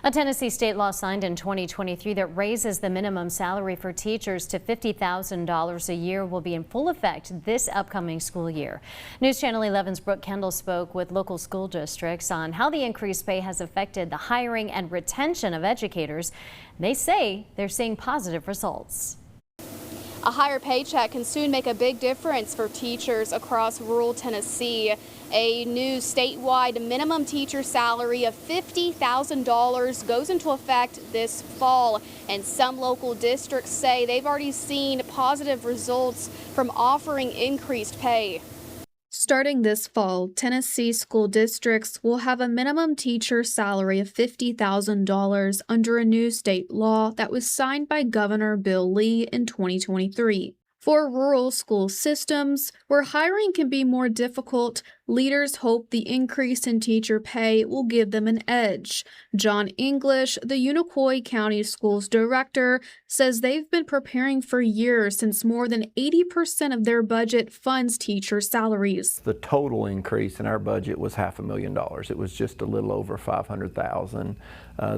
A Tennessee state law signed in 2023 that raises the minimum salary for teachers to $50,000 a year will be in full effect this upcoming school year. News Channel 11's Brooke Kendall spoke with local school districts on how the increased pay has affected the hiring and retention of educators. They say they're seeing positive results. A higher paycheck can soon make a big difference for teachers across rural Tennessee. A new statewide minimum teacher salary of $50,000 goes into effect this fall, and some local districts say they've already seen positive results from offering increased pay. Starting this fall, Tennessee school districts will have a minimum teacher salary of $50,000 under a new state law that was signed by Governor Bill Lee in 2023. For rural school systems, where hiring can be more difficult, leaders hope the increase in teacher pay will give them an edge. John English, the Unicoi County Schools director, says they've been preparing for years since more than 80% of their budget funds teacher salaries. The total increase in our budget was $500,000. It was just a little over $500,000.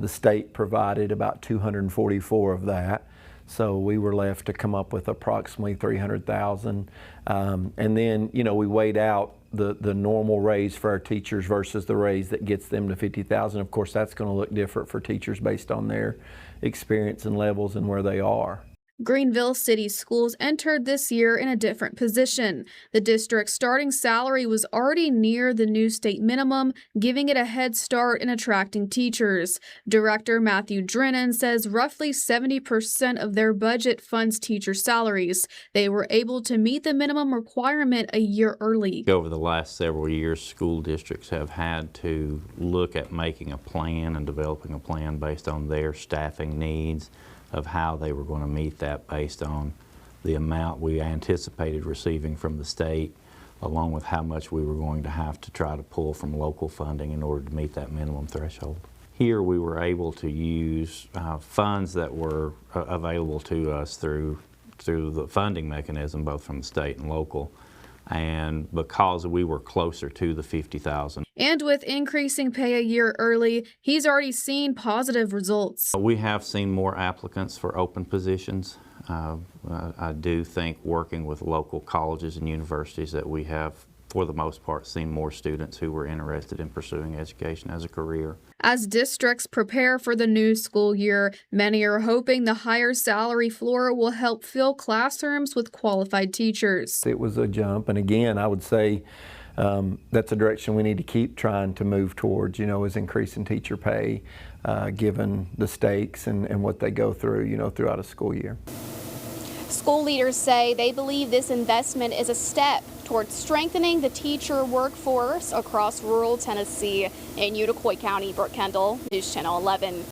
The state provided about $244 of that. So we were left to come up with approximately $300,000. And then, we weighed out the normal raise for our teachers versus the raise that gets them to $50,000. Of course, that's going to look different for teachers based on their experience and levels and where they are. Greenville City Schools entered this year in a different position. The district's starting salary was already near the new state minimum, giving it a head start in attracting teachers. Director Matthew Drennan says roughly 70% of their budget funds teacher salaries. They were able to meet the minimum requirement a year early. Over the last several years, school districts have had to look at making a plan and developing a plan based on their staffing needs, of how they were going to meet that based on the amount we anticipated receiving from the state, along with how much we were going to have to try to pull from local funding in order to meet that minimum threshold. Here we were able to use funds that were available to us through the funding mechanism, both from the state and local, and because we were closer to the $50,000. And with increasing pay a year early, he's already seen positive results. We have seen more applicants for open positions. I do think working with local colleges and universities that we have, for the most part, seen more students who were interested in pursuing education as a career. As districts prepare for the new school year, many are hoping the higher salary floor will help fill classrooms with qualified teachers. It was a jump, and again, I would say that's a direction we need to keep trying to move towards, is increasing teacher pay, given the stakes and what they go through, throughout a school year. School leaders say they believe this investment is a step towards strengthening the teacher workforce across rural Tennessee. In Unicoi County, Brooke Kendall, News Channel 11.